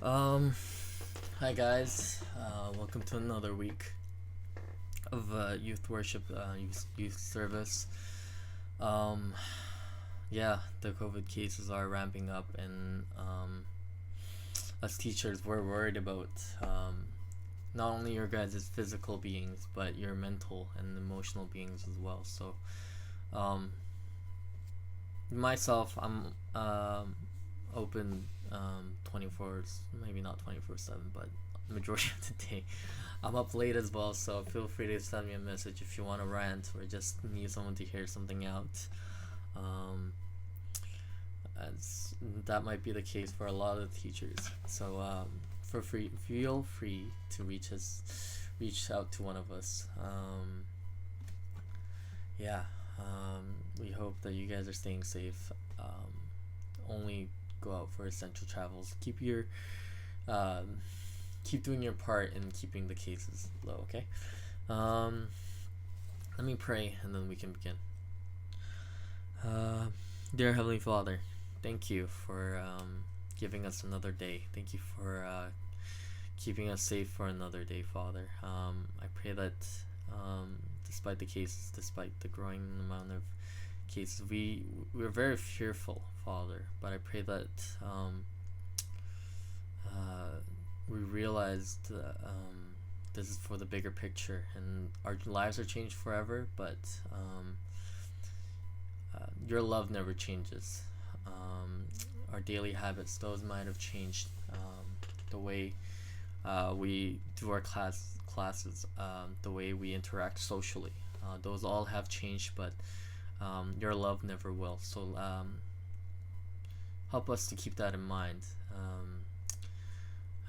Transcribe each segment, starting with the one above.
Um, Hi guys, welcome to another week of youth worship, youth service. Um, yeah, the COVID cases are ramping up, and as teachers, we're worried about not only your guys' physical beings, but your mental and emotional beings as well. So, um, myself, I'm open 24, maybe not 24/7, but majority of the day. I'm up late as well, so feel free to send me a message if you want to rant or just need someone to hear something out. Um, as that might be the case for a lot of teachers. So feel free to reach out to one of us. Yeah, we hope that you guys are staying safe. Only go out for essential travels. Um, keep doing your part in keeping the cases low. Okay. Um, Let me pray and then we can begin. Uh, Dear Heavenly Father, thank you for giving us another day. Thank you for keeping us safe for another day, Father. I pray that despite the cases, despite the growing amount of cases, we're very fearful, Father. But I pray that we realize that this is for the bigger picture, and our lives are changed forever. But your love never changes. Our daily habits, those might have changed. The way we do our classes, the way we interact socially, those all have changed, but your love never will. So help us to keep that in mind.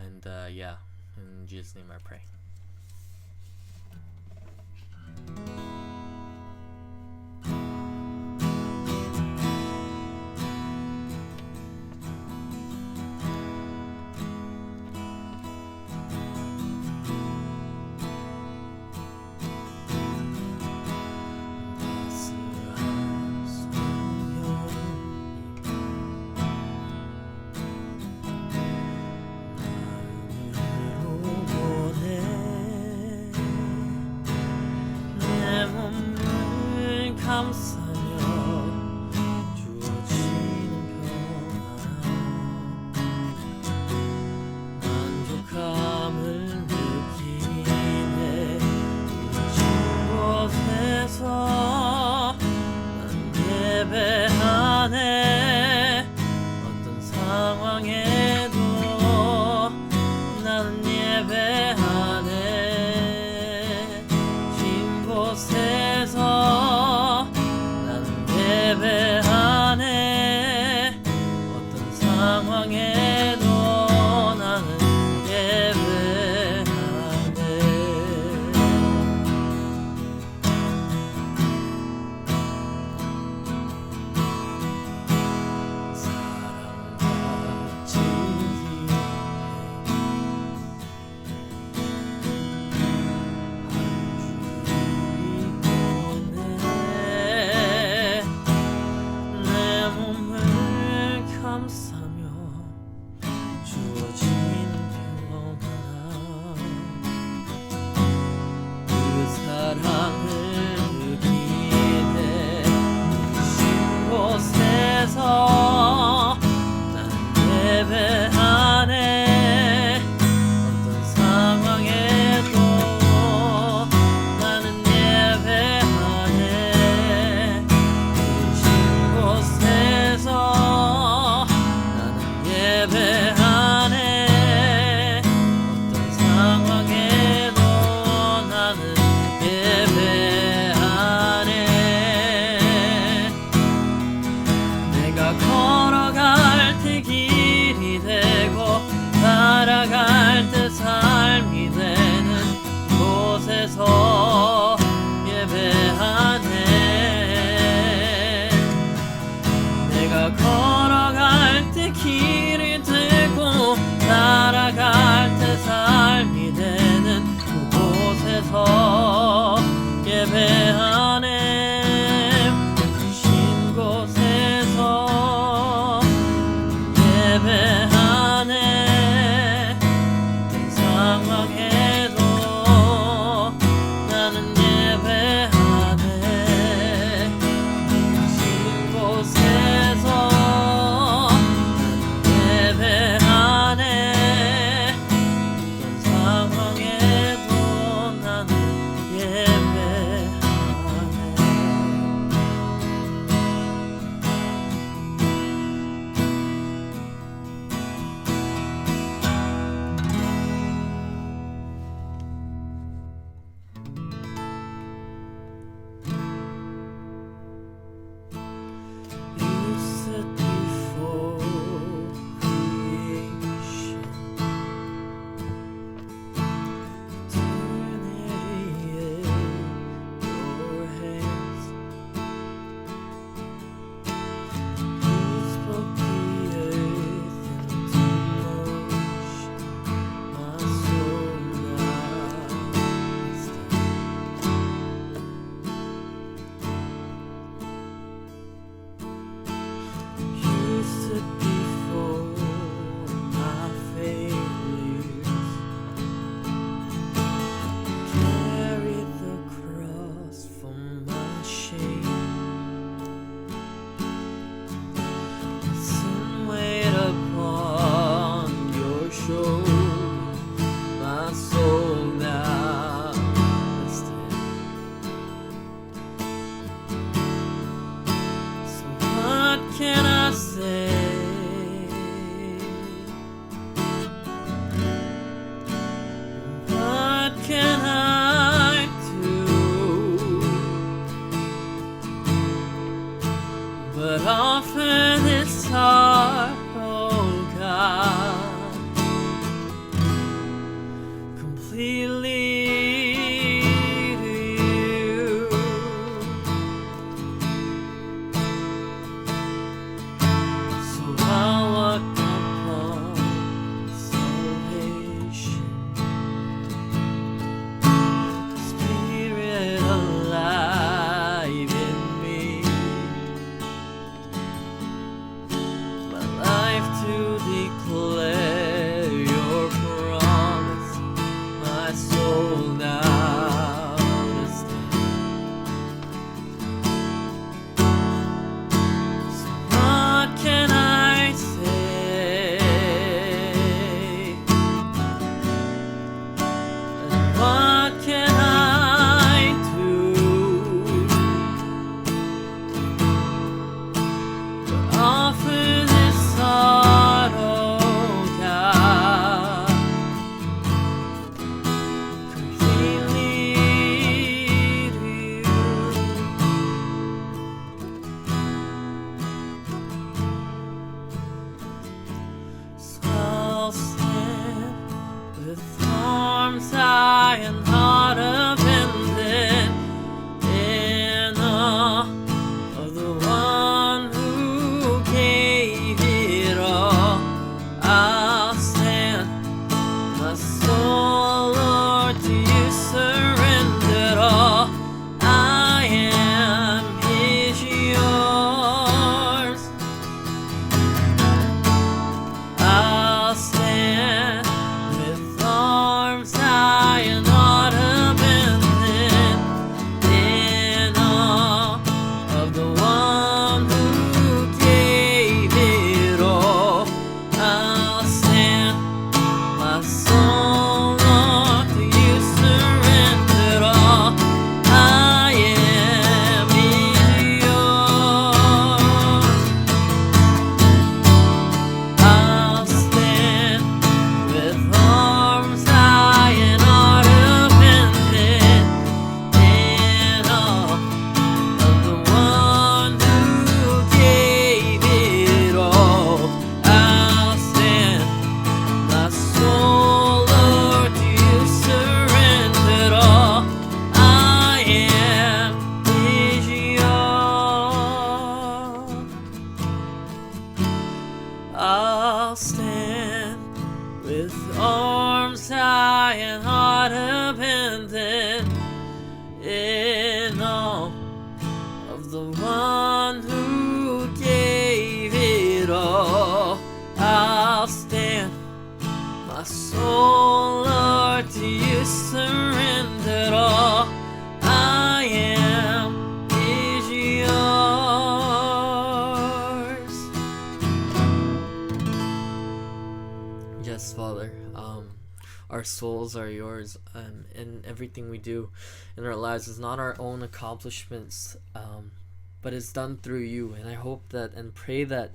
And yeah, in Jesus' name I pray. 예배하네 to declare your promise, my soul now to stand. So what can I say? And what can I do but offer this heart, oh God, completely to you. So I'll stand with arms high and heart abandoned in awe of the one who gave it all. I'll stand, my soul, Lord, to you surrendered all. I am His, yours. I'll stand with arms high and heart abandoned in awe of the one who gave it all. I'll stand, my soul, Lord, to you surrendered all. I am yours. I'll stand with arms high and heart abandoned in awe of the one who gave it all. I'll stand, my soul, Lord, to you surrendered all. I am His, yours. I'll stand with arms high and heart abandoned in awe of the one who gave it all. I'll stand, my soul, Lord, to you surrendered all. I am His, yours. Yes, Father. Our souls are yours, and everything we do in our lives is not our own accomplishments, but it's done through you. And I hope that and pray that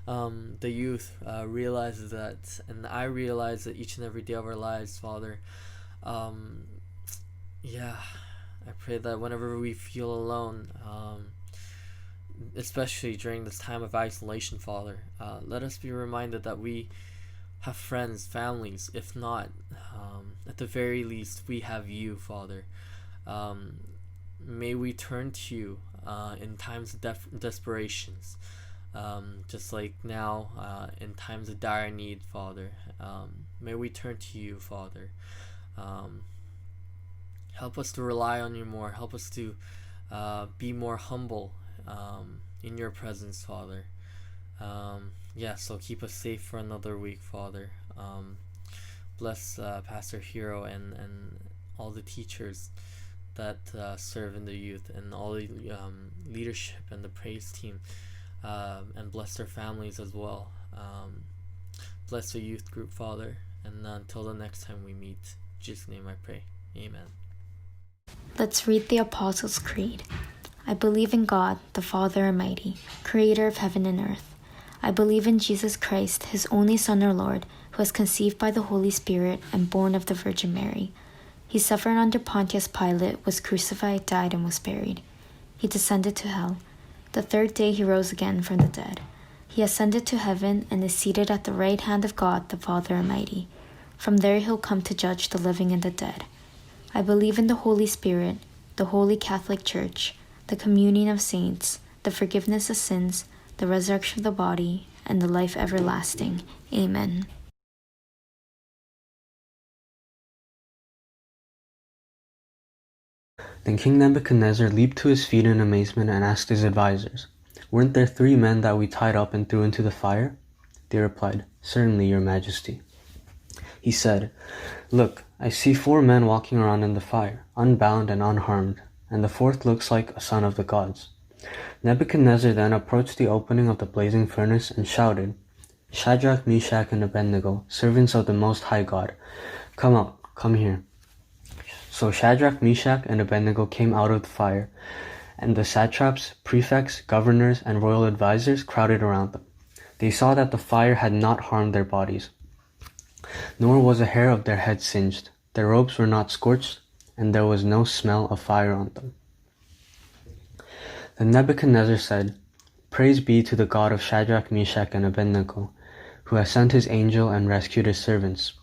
the youth realizes that, and I realize that each and every day of our lives, Father. Yeah, I pray that whenever we feel alone, especially during this time of isolation, Father, let us be reminded that we have friends, families. If not, at the very least, we have you, Father. May we turn to you in times of desperations, just like now, in times of dire need, Father. May we turn to you, Father. Help us to rely on you more. Help us to be more humble in your presence, Father. Yeah, so keep us safe for another week, Father. Bless Pastor Hero and all the teachers that serve in the youth, and all the leadership and the praise team, and bless their families as well. Bless the youth group, Father, and until the next time we meet, in Jesus' name I pray. Amen. Let's read the Apostles' Creed. I believe in God, the Father Almighty, creator of heaven and earth. I believe in Jesus Christ, His only Son, our Lord, who was conceived by the Holy Spirit and born of the Virgin Mary. He suffered under Pontius Pilate, was crucified, died, and was buried. He descended to hell. The third day He rose again from the dead. He ascended to heaven and is seated at the right hand of God, the Father Almighty. From there He'll come to judge the living and the dead. I believe in the Holy Spirit, the Holy Catholic Church, the communion of saints, the forgiveness of sins, the resurrection of the body, and the life everlasting. Amen. Then King Nebuchadnezzar leaped to his feet in amazement and asked his advisors, "Weren't there 3 men that we tied up and threw into the fire?" They replied, "Certainly, your majesty." He said, "Look, I see 4 men walking around in the fire, unbound and unharmed, and the fourth looks like a son of the gods." Nebuchadnezzar then approached the opening of the blazing furnace and shouted, "Shadrach, Meshach, and Abednego, servants of the Most High God, come out, come here." So Shadrach, Meshach, and Abednego came out of the fire, and the satraps, prefects, governors, and royal advisors crowded around them. They saw that the fire had not harmed their bodies, nor was a hair of their head singed. Their robes were not scorched, and there was no smell of fire on them. Then Nebuchadnezzar said, "Praise be to the God of Shadrach, Meshach, and Abednego, who has sent his angel and rescued his servants."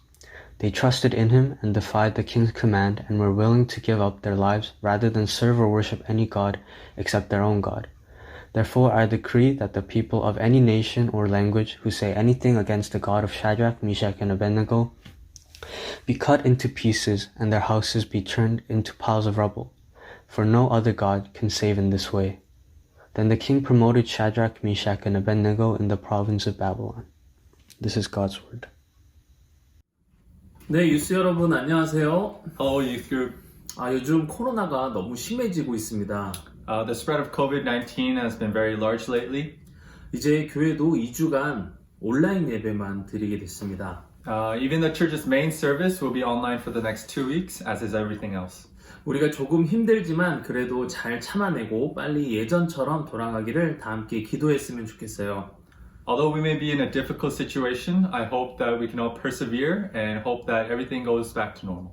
They trusted in him and defied the king's command and were willing to give up their lives rather than serve or worship any god except their own God. Therefore I decree that the people of any nation or language who say anything against the God of Shadrach, Meshach, and Abednego be cut into pieces and their houses be turned into piles of rubble, for no other God can save in this way. Then the king promoted Shadrach, Meshach, and Abednego in the province of Babylon. This is God's word. 네, 유스 여러분 안녕하세요. Hello, youth group. 요즘 코로나가 너무 심해지고 있습니다. The spread of COVID-19 has been very large lately. 이제 교회도 2주간 온라인 예배만 드리게 됐습니다. Even the church's main service will be online for the next 2 weeks, as is everything else. 우리가 조금 힘들지만 그래도 잘 참아내고 빨리 예전처럼 돌아가기를 다 함께 기도했으면 좋겠어요. Although we may be in a difficult situation, I hope that we can all persevere and hope that everything goes back to normal.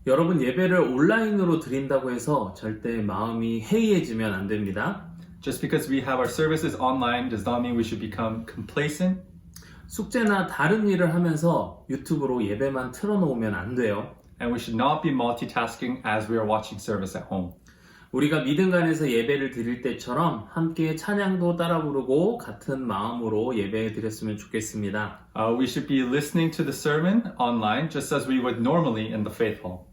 여러분 예배를 온라인으로 드린다고 해서 절대 마음이 해이해지면 안 됩니다. Just because we have our services online does not mean we should become complacent. 숙제나 다른 일을 하면서 유튜브로 예배만 틀어놓으면 안 돼요. And we should not be multitasking as we are watching service at home. 우리가 믿음간에서 예배를 드릴 때처럼 함께 찬양도 따라 부르고 같은 마음으로 예배 드렸으면 좋겠습니다. We should be listening to the sermon online just as we would normally in the faith hall.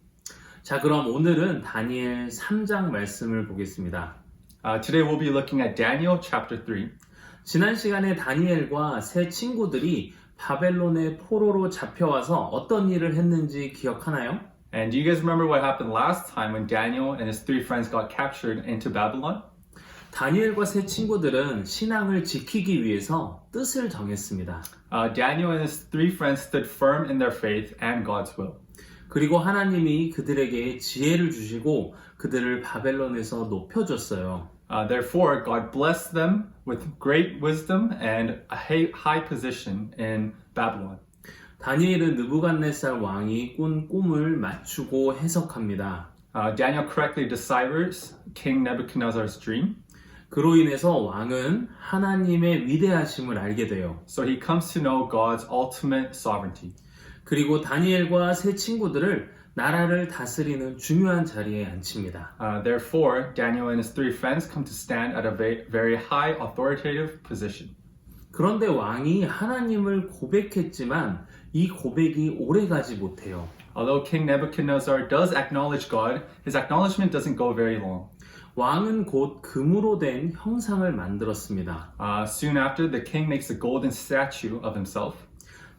자, 그럼 오늘은 다니엘 3장 말씀을 보겠습니다. Today we'll be looking at Daniel chapter 3. 지난 시간에 다니엘과 세 친구들이 바벨론의 포로로 잡혀와서 어떤 일을 했는지 기억하나요? And do you guys remember what happened last time when Daniel and his 3 friends got captured into Babylon? 다니엘과 세 친구들은 신앙을 지키기 위해서 뜻을 정했습니다. Daniel and his 3 friends stood firm in their faith and God's will. 그리고 하나님이 그들에게 지혜를 주시고 그들을 바벨론에서 높여줬어요. Therefore, God blessed them with great wisdom and a high position in Babylon. 다니엘은 느부갓네살 왕이 꾼 꿈을 맞추고 해석합니다. Daniel correctly deciphers King Nebuchadnezzar's dream. 그로 인해서 왕은 하나님의 위대하심을 알게 돼요. So he comes to know God's ultimate sovereignty. 그리고 다니엘과 세 친구들을 나라를 다스리는 중요한 자리에 앉힙니다. Therefore, Daniel and his 3 friends come to stand at a very high authoritative position. 그런데 왕이 하나님을 고백했지만 이 고백이 오래가지 못해요. Although King Nebuchadnezzar does acknowledge God, his acknowledgement doesn't go very long. 왕은 곧 금으로 된 형상을 만들었습니다. Soon after, the king makes a golden statue of himself.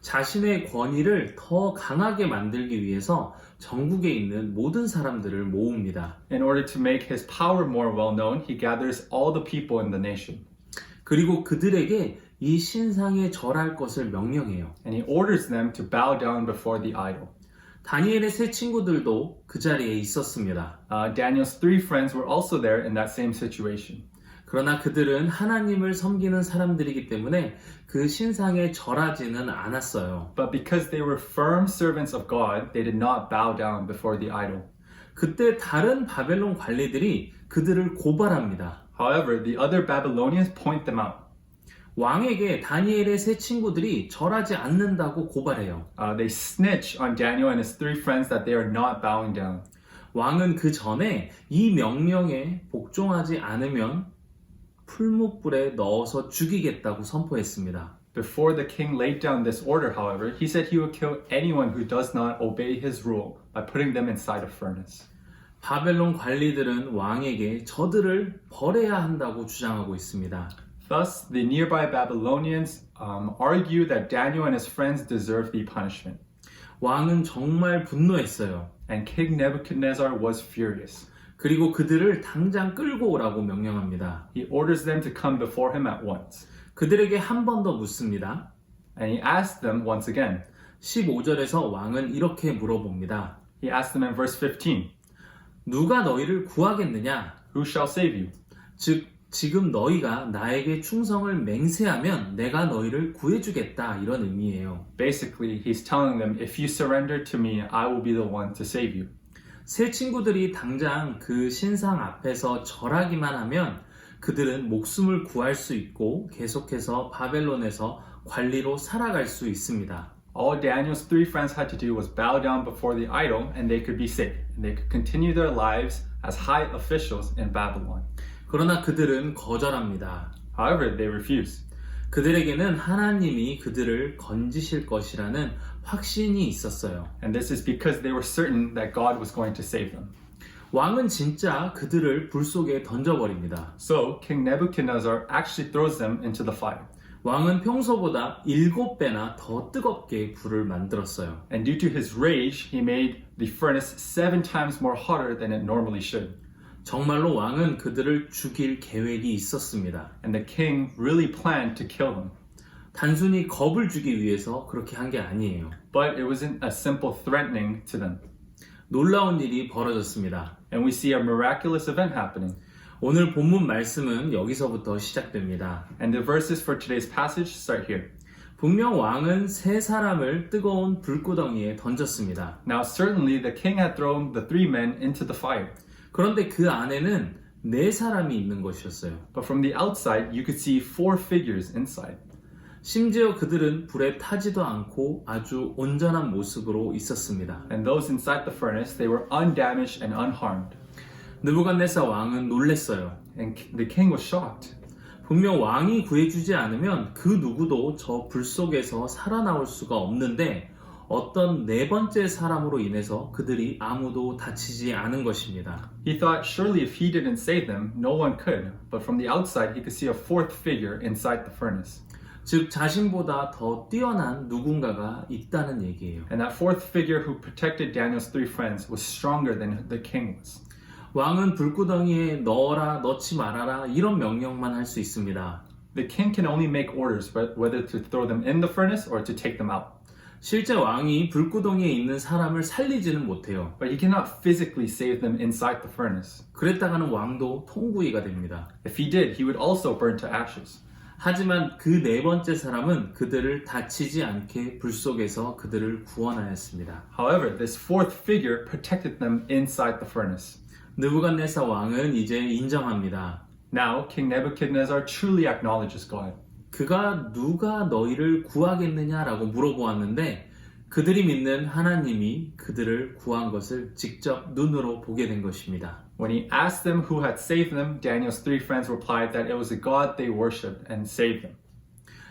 자신의 권위를 더 강하게 만들기 위해서 전국에 있는 모든 사람들을 모읍니다. In order to make his power more well known, he gathers all the people in the nation. 그리고 그들에게 이 신상에 절할 것을 명령해요. And he orders them to bow down before the idol. 다니엘의 세 친구들도 그 자리에 있었습니다. Daniel's 3 friends were also there in that same situation. 그러나 그들은 하나님을 섬기는 사람들이기 때문에 그 신상에 절하지는 않았어요. But because they were firm servants of God, they did not bow down before the idol. 그때 다른 바벨론 관리들이 그들을 고발합니다. However, the other Babylonians point them out. 왕에게 다니엘의 세 친구들이 절하지 않는다고 고발해요. They snitch on Daniel and his 3 friends that they are not bowing down. 왕은 그 전에 이 명령에 복종하지 않으면 풀무불에 넣어서 죽이겠다고 선포했습니다. Before the king laid down this order, however, he said he would kill anyone who does not obey his rule by putting them inside a furnace. 바벨론 관리들은 왕에게 저들을 벌해야 한다고 주장하고 있습니다. Thus, the nearby Babylonians argue that Daniel and his friends deserve the punishment. 왕은 정말 분노했어요. And King Nebuchadnezzar was furious. 그리고 그들을 당장 끌고 오라고 명령합니다. He orders them to come before him at once. 그들에게 한 번 더 묻습니다. And he asked them once again. 15절에서 왕은 이렇게 물어봅니다. He asked them in verse 15, 누가 너희를 구하겠느냐? Who shall save you? 즉 지금 너희가 나에게 충성을 맹세하면 내가 너희를 구해주겠다 이런 의미예요. Basically, he's telling them, if you surrender to me, I will be the one to save you. 새 친구들이 당장 그 신상 앞에서 절하기만 하면 그들은 목숨을 구할 수 있고 계속해서 바벨론에서 관리로 살아갈 수 있습니다. All Daniel's three friends had to do was bow down before the idol and they could be saved. And they could continue their lives as high officials in Babylon. 그러나 그들은 거절합니다. However, they refused. 그들에게는 하나님이 그들을 건지실 것이라는 확신이 있었어요. And this is because they were certain that God was going to save them. 왕은 진짜 그들을 불 속에 던져버립니다. So, King Nebuchadnezzar actually throws them into the fire. 왕은 평소보다 7배나 더 뜨겁게 불을 만들었어요. And due to his rage, he made the furnace 7 times more hotter than it normally should. 정말로 왕은 그들을 죽일 계획이 있었습니다. And the king really planned to kill them. 단순히 겁을 주기 위해서 그렇게 한 게 아니에요. But it wasn't a simple threatening to them. 놀라운 일이 벌어졌습니다. And we see a miraculous event happening. 오늘 본문 말씀은 여기서부터 시작됩니다. And the verses for today's passage start here. 분명 왕은 세 사람을 뜨거운 불구덩이에 던졌습니다. Now certainly the king had thrown the 3 men into the fire. 그런데 그 안에는 4사람이 있는 것이었어요. But from the outside, you could see 4 figures inside. 심지어 그들은 불에 타지도 않고 아주 온전한 모습으로 있었습니다. And those inside the furnace, they were undamaged and unharmed. 느부갓네살 왕은 놀랐어요. And the king was shocked. 분명 왕이 구해주지 않으면 그 누구도 저 불 속에서 살아나올 수가 없는데 어떤 4번째 사람으로 인해서 그들이 아무도 다치지 않은 것입니다. He thought surely if he didn't save them, no one could. But from the outside, he could see a 4th figure inside the furnace. 즉 자신보다 더 뛰어난 누군가가 있다는 얘기예요. And that 4th figure who protected Daniel's 3 friends was stronger than the king was. 왕은 불구덩이에 넣어라, 넣지 말아라 이런 명령만 할 수 있습니다. The king can only make orders whether to throw them in the furnace or to take them out. 실제 왕이 불구덩이에 있는 사람을 살리지는 못해요. But he cannot physically save them inside the furnace. 그랬다가는 왕도 통구이가 됩니다. If he did, he would also burn to ashes. 하지만 그 4번째 사람은 그들을 다치지 않게 불 속에서 그들을 구원하였습니다. However, this 4th figure protected them inside the furnace. 느부갓네살 왕은 이제 인정합니다. Now, King Nebuchadnezzar truly acknowledges God. 그가 누가 너희를 구하겠느냐라고 물어보았는데 그들이 믿는 하나님이 그들을 구한 것을 직접 눈으로 보게 된 것입니다. When he asked them who had saved them, Daniel's 3 friends replied that it was the God they worshipped and saved them.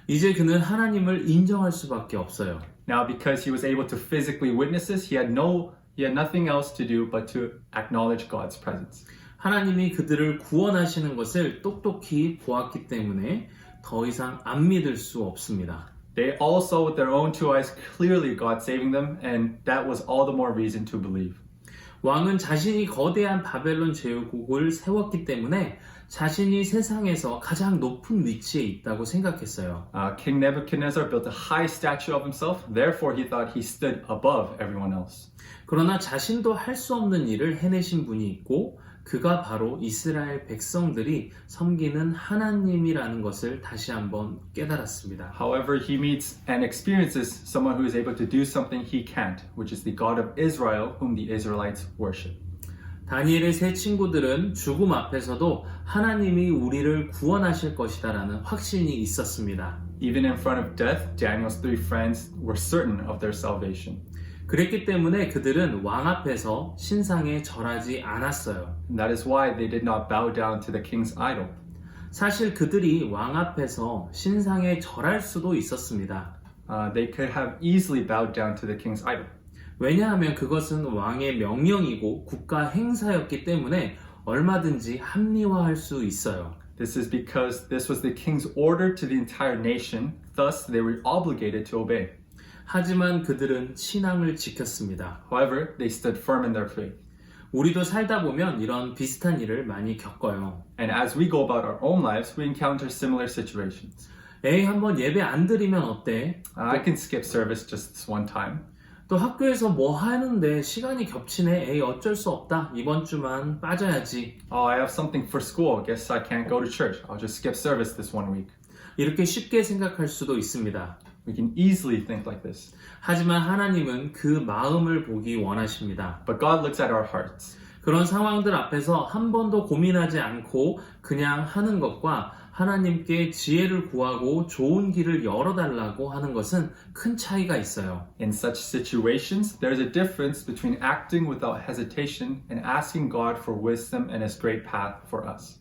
이제 그는 하나님을 인정할 수밖에 없어요. Now, because he was able to physically witness this, he had nothing else to do but to acknowledge God's presence. 하나님이 그들을 구원하시는 것을 똑똑히 보았기 때문에 더 이상 안 믿을 수 없습니다. They all saw with their own 2 eyes clearly God saving them, and that was all the more reason to believe. 왕은 자신이 거대한 바벨론 제국을 세웠기 때문에 자신이 세상에서 가장 높은 위치에 있다고 생각했어요. King Nebuchadnezzar built a high statue of himself, therefore he thought he stood above everyone else. 그러나 자신도 할 수 없는 일을 해내신 분이 있고 그가 바로 이스라엘 백성들이 섬기는 하나님이라는 것을 다시 한번 깨달았습니다. However, he meets and experiences someone who is able to do something he can't, which is the God of Israel, whom the Israelites worship. 다니엘의 세 친구들은 죽음 앞에서도 하나님이 우리를 구원하실 것이다라는 확신이 있었습니다. Even in front of death, Daniel's 3 friends were certain of their salvation. 그랬기 때문에 그들은 왕 앞에서 신상에 절하지 않았어요. And that is why they did not bow down to the king's idol. 사실 그들이 왕 앞에서 신상에 절할 수도 있었습니다. They could have easily bowed down to the king's idol. 왜냐하면 그것은 왕의 명령이고 국가 행사였기 때문에 얼마든지 합리화할 수 있어요. This is because this was the king's order to the entire nation, thus they were obligated to obey. 하지만 그들은 신앙을 지켰습니다. However, they stood firm in their faith. 우리도 살다 보면 이런 비슷한 일을 많이 겪어요. And as we go about our own lives, we encounter similar situations. 에이, 한번 예배 안 드리면 어때? I can skip service just this one time. 또 학교에서 뭐 하는데 시간이 겹치네. 에이, 어쩔 수 없다. 이번 주만 빠져야지. Oh, I have something for school. Guess I can't go to church. I'll just skip service this one week. 이렇게 쉽게 생각할 수도 있습니다. We can easily think like this. 하지만 하나님은 그 마음을 보기 원하십니다. But God looks at our hearts. 그런 상황들 앞에서 한 번도 고민하지 않고 그냥 하는 것과 하나님께 지혜를 구하고 좋은 길을 열어달라고 하는 것은 큰 차이가 있어요. In such situations, there's a difference between acting without hesitation and asking God for wisdom and His great path for us.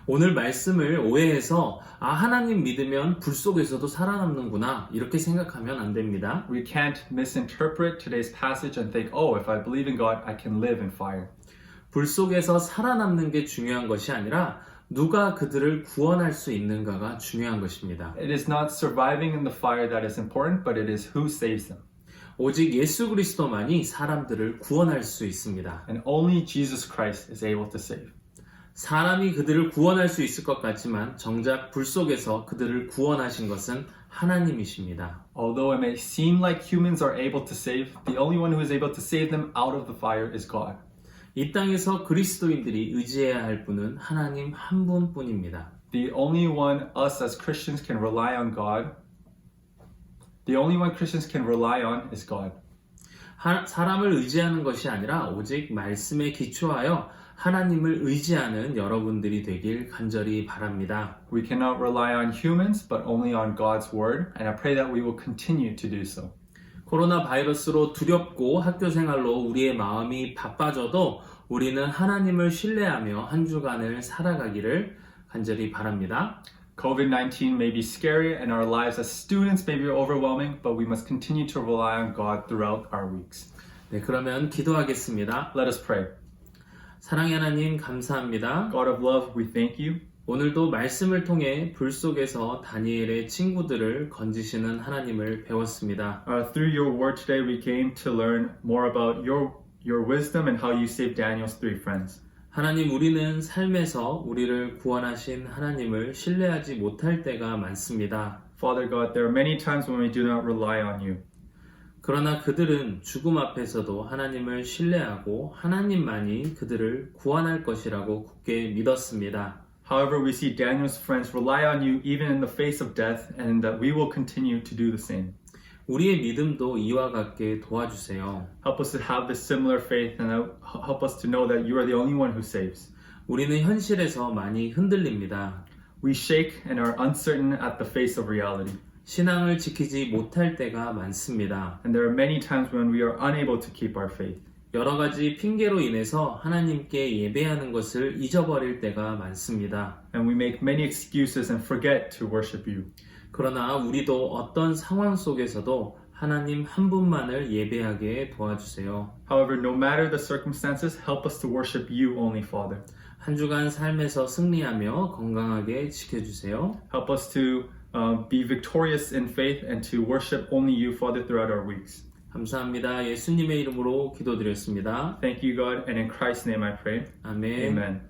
오늘 말씀을 오해해서 하나님 믿으면 불 속에서도 살아남는구나 이렇게 생각하면 안 됩니다. We can't misinterpret today's passage and think, oh, if I believe in God, I can live in fire. 불 속에서 살아남는 게 중요한 것이 아니라 누가 그들을 구원할 수 있는가가 중요한 것입니다. It is not surviving in the fire that is important, but it is who saves them. 오직 예수 그리스도만이 사람들을 구원할 수 있습니다. And only Jesus Christ is able to save. 사람이 그들을 구원할 수 있을 것 같지만 정작 불 속에서 그들을 구원하신 것은 하나님이십니다. Although it may seem like humans are able to save, the only one who is able to save them out of the fire is God. 이 땅에서 그리스도인들이 의지해야 할 분은 하나님 한 분뿐입니다. The only one us as Christians can rely on God. The only one Christians can rely on is God. 사람을 의지하는 것이 아니라 오직 말씀에 기초하여 하나님을 의지하는 여러분들이 되길 간절히 바랍니다. We cannot rely on humans, but only on God's word, and I pray that we will continue to do so. 코로나 바이러스로 두렵고 학교 생활로 우리의 마음이 바빠져도 우리는 하나님을 신뢰하며 한 주간을 살아가기를 간절히 바랍니다. COVID-19 may be scary and our lives as students may be overwhelming, but we must continue to rely on God throughout our weeks. 네, 그러면 기도하겠습니다. Let us pray. 사랑의 하나님 감사합니다. God of love, we thank you. 오늘도 말씀을 통해 불 속에서 다니엘의 친구들을 건지시는 하나님을 배웠습니다. Through your word today, we came to learn more about your wisdom and how you saved Daniel's three friends. 하나님, 우리는 삶에서 우리를 구원하신 하나님을 신뢰하지 못할 때가 많습니다. Father God, there are many times when we do not rely on you. 그러나 그들은 죽음 앞에서도 하나님을 신뢰하고 하나님만이 그들을 구원할 것이라고 굳게 믿었습니다. However, we see Daniel's friends rely on you even in the face of death, and that we will continue to do the same. 우리의 믿음도 이와 같게 도와주세요. Help us to have this similar faith and help us to know that you are the only one who saves. 우리는 현실에서 많이 흔들립니다. We shake and are uncertain at the face of reality. 신앙을 지키지 못할 때가 많습니다. And there are many times when we are unable to keep our faith. 여러 가지 핑계로 인해서 하나님께 예배하는 것을 잊어버릴 때가 많습니다. And we make many excuses and forget to worship you. 그러나 우리도 어떤 상황 속에서도 하나님 한 분만을 예배하게 도와주세요. However, no matter the circumstances, help us to worship you only, Father. 한 주간 삶에서 승리하며 건강하게 지켜주세요. Help us to be victorious in faith and to worship only you, Father, throughout our weeks. 감사합니다. 예수님의 이름으로 기도드렸습니다. Thank you, God, and in Christ's name I pray. 아멘. Amen.